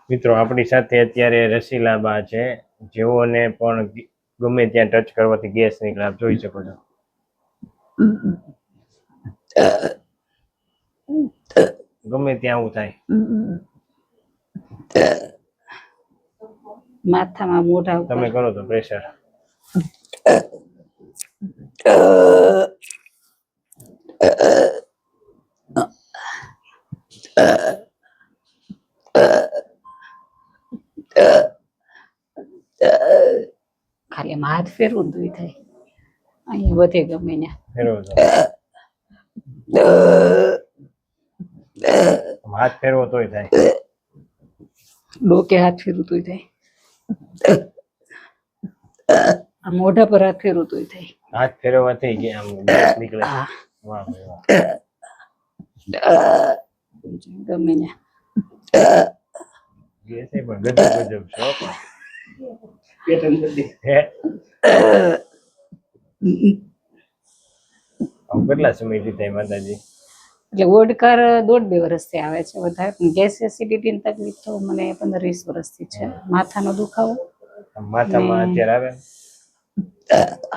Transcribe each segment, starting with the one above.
મિત્રો આપણી સાથે અત્યારે રસીલાબા છે, જેઓને પણ ગમે ત્યાં ટચ કરવાથી ગેસ નીકળે, આપ જોઈ શકો છો. ગમે ત્યાં આવું થાય. માથામાં મોઢા ઉપર તમે કરો તો પ્રેશર. ખાલી આમ હાથ ફેરવું તો થાય, અહીંયા વધે ગમે ત્યાં ફેરવો તો હાથ ફેરવો તોય થાય. ડોકે હાથ ફેરવું તોય થાય, આ મોઢા પર હાથ ફેરવું તોય થાય. હાથ ફેરવવાથી કે આમ ગેસ નીકળે. હા, વાહ ભાઈ વાહ. ગમે ત્યાં ગેસ એ પણ ગજબ ગજબ છે હો પણ. હે આમ કેટલા સમયથી થાય માતાજી? એટલે ઓડકાર 1.5-2 વર્ષથી આવે છે વધારે, પણ ગેસ એસિડિટી ની તકલીફ તો મને 15-20 વર્ષથી છે. માથાનો દુખાવો, આમ માથામાં અત્યારે આવે?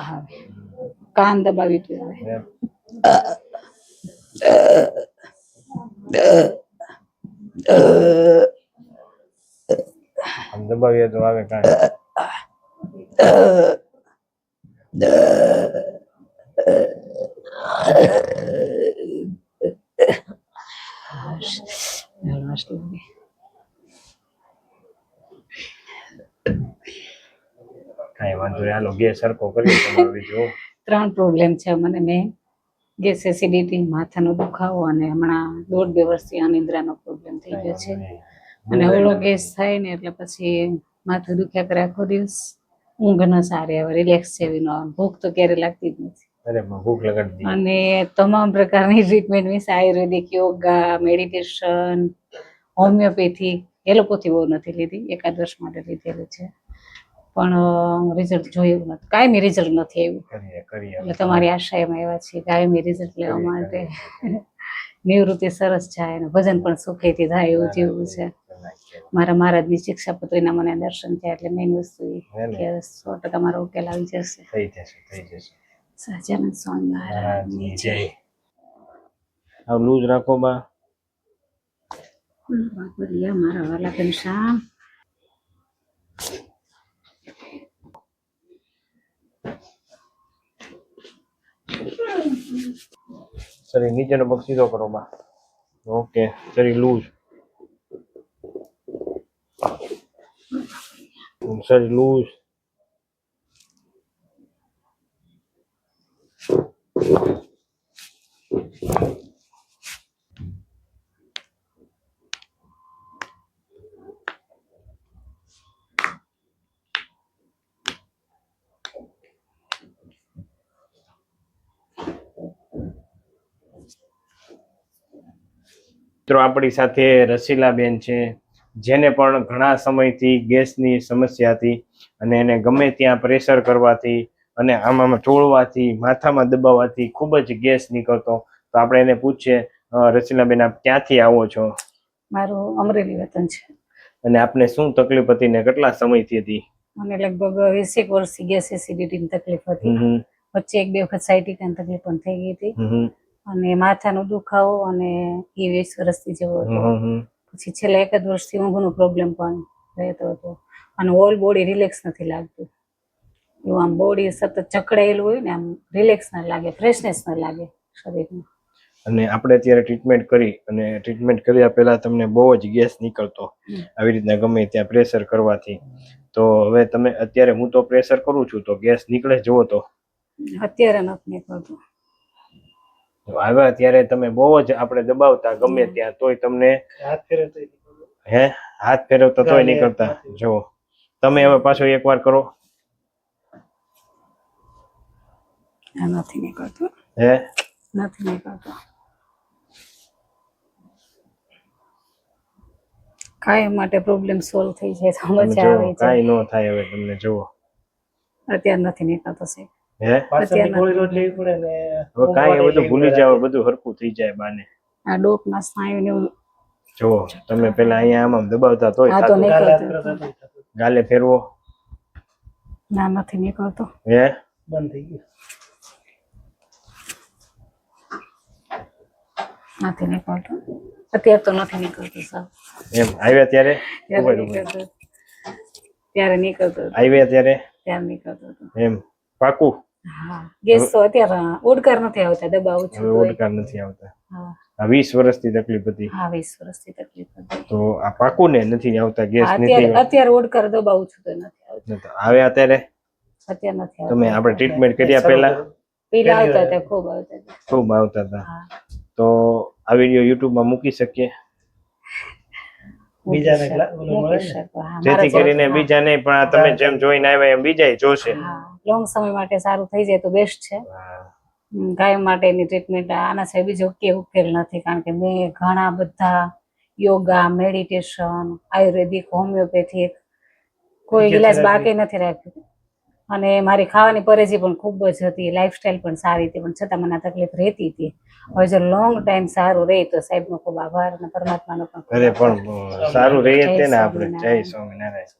આવે, કાન દબાવી તો આવે. એમ? આમ દબાવીએ તો આવે કાંઈ? કાંઈ વાંધો નહીં, હાલો ગેસ સરખો કરીએ તમારો બીજું. 3 પ્રોબ્લેમ છે મને. મેં ગેસ એસિડિટી, માથાનો દુખાવો અને હમણાં 1.5-2 વર્ષથી અનિદ્રાનો પ્રોબ્લેમ થઈ ગયો છે. અને ઓળો ગેસ થાય ને એટલે પછી માથું દુખ્યા કરે આખો દિવસ, ઊંઘ ન સારી આવે, રિલેક્સ જેવી ન આવે, ભૂખ તો ક્યારે લાગતી જ નથી. અરે પણ ભૂખ લગાડી દી. અને તમામ પ્રકારની ટ્રીટમેન્ટ મીન્સ આયુર્વેદિક, યોગા, મેડિટેશન, હોમિયોપેથિક, એલોપેથી બહુ નથી લીધી, 1-8 વર્ષ માટે લીધેલું છે, પણ રિઝલ્ટ જોયું નથી, કાંઈ રિઝલ્ટ નથી આવ્યું. કરીએ એટલે તમારી આશામાં એવા છે કાયમી રિઝલ્ટ લેવા માટે. નિવૃત્તિ સરસ જાય અને ભજન પણ સુખેથી થાય એવું જેવું છે. મારા મહારાજની શિક્ષાપત્રીના મને દર્શન થયા એટલે મેઇન વસ્તુ એ કે 100% મારો ઉકેલ આવી જશે. થઈ જશે, થઈ જશે. સહજાનંદ સ્વામી મહારાજની જય. આ લૂઝ રાખો બા. બાપરિયા મારા વાલા ઘનશ્યામ. શરીર નીચેનો પગ સીધો કરો બા. ઓકે, શરીર લૂઝ. શરીર લૂઝ. મિત્રો આપણી સાથે રસીલાબેન છે, જેને પણ ઘણા સમયથી ગેસની સમસ્યા હતી અને એને ગમે ત્યાં પ્રેશર કરવાથી અને આમાં ચોળવાથી, માથામાં દબાવવાથી ખૂબ જ ગેસ નીકળતો. તો આપણે એને પૂછીએ, રસીલાબેન આપ ક્યાંથી આવો છો? મારું અમરેલી વતન છે. અને આપને શું તકલીફ હતી ને કેટલા સમયથી હતી? મને લગભગ 20 વર્ષથી ગેસ એસિડિટીની તકલીફ હતી. વચ્ચે 1-2 વખત સાયટિકાની તકલીફ પણ થઈ ગઈ હતી, અને માથાનો દુખાવો અને એ 20 વર્ષથી જેવો હતો. પછી છેલ્લા 1 વર્ષથી ઊંઘનો પ્રોબ્લેમ પણ રહેતો હતો, અને ઓલ બોડી રિલેક્સ નથી લાગતું. એવું આમ બોડી સતત જકડાયેલું હોય ને, આમ રિલેક્સ ના લાગે, ફ્રેશનેસ ના લાગે શરીરમાં. અને આપણે અત્યારે ટ્રીટમેન્ટ કરી, અને ટ્રીટમેન્ટ કર્યા પહેલા તમને બહુ જ ગેસ નીકળતો આવી રીતના ગમે ત્યાં પ્રેશર કરવાથી. તો હવે તમે અત્યારે, હું તો પ્રેશર કરું છું તો ગેસ નીકળે જુઓ તો? અત્યારે નથી નીકળતું. આવ્યા ત્યારે તમે બહુ જ આપણે દબાવતા ગમે ત્યાં, તોય તમને હાથ ફેરવતા તોય નીકળતા. જુઓ તમે હવે પાછો એકવાર કરો. નથી નીકળતું. નથી નીકળતું. કાયમ માટે પ્રોબ્લેમ સોલ્વ થઈ જાય તો મજા આવે છે. કાંઈ ન થાય હવે તમને. જુઓ અત્યારે નથી નીકળતો છે. હવે કાંઈ બધું ભૂલી જાવ, બધું હરખું થઈ જાય બાને. આ ડોકના સ્નાયુ ને જો તમે પેલા અહીંયા આમ દબાવતા તોય આ તો થતું. નહીં ગાલે કરતો. હાથ કરે તો થતું. ગાલે ફેરવો ના નથી નીકળતો. હે બંધ થઈ ગયું. નથી નીકળતો. અત્યારે તો નથી નીકળતો સાવ. એમ આવ્યા ત્યારે ત્યારે ઉભા ઉભા. નીકળતો. ત્યારે નીકળતો હતો. આવ્યા ત્યારે ત્યારે નીકળતો હતો. એમ પાકું. હા ગેસ તો અત્યારે ઓડકાર નથી આવતા દબાવું છું હવે તોય. ઓડકાર નથી આવતા. હા આ 20 વર્ષથી તકલીફ હતી હા 20 વર્ષથી તકલીફ હતી. તો આ પાકું ને નથી આવતા ગેસ હા, નથી અત્યારે ઓડકાર દબાવું છું તો નથી આવતું. આવતા. આવ્યા ત્યારે અત્યારે નથી તમે આવતું. આપણે ટ્રીટમેન્ટ કર્યા પહેલા પેલા આવતા હતા ખૂબ આવતા હતા. ખૂબ આવતા હતા. હા તો આ વિડીયો યુટ્યુબમાં મૂકી શકીએ બીજાને ઓલું મળે મૂકી ને. શકો. હા, જેથી મારા કરીને બીજા નહીં પણ આ તમે જેમ જોઈને આવ્યા એમ બીજાય જોશે. હા લોંગ સમય માટે સારું થઈ જાય તો બેસ્ટ છે. કાયમ માટેની ટ્રીટમેન્ટ આના સિવાય બીજો કે ઉકેલ નથી કારણ કે મેં ઘણા બધા યોગા મેડિટેશન આયુર્વેદિક હોમિયોપેથિક કોઈ ઇલાજ બાકી નથી રાખ્યું અને મારી ખાવાની પરેજી પણ ખૂબ જ હતી લાઈફસ્ટાઈલ પણ સારી હતી પણ છતાં મને આ તકલીફ રહેતી હતી. હવે જો લોંગ ટાઈમ સારું રહે તો સાહેબનો ખૂબ આભાર અને પરમાત્માનો પણ ખૂબ અરે આભાર. પણ સારું રહીએ જ તે ને જય આપણે જય સ્વામિનારાયણ. સ્વામિનારાયણ.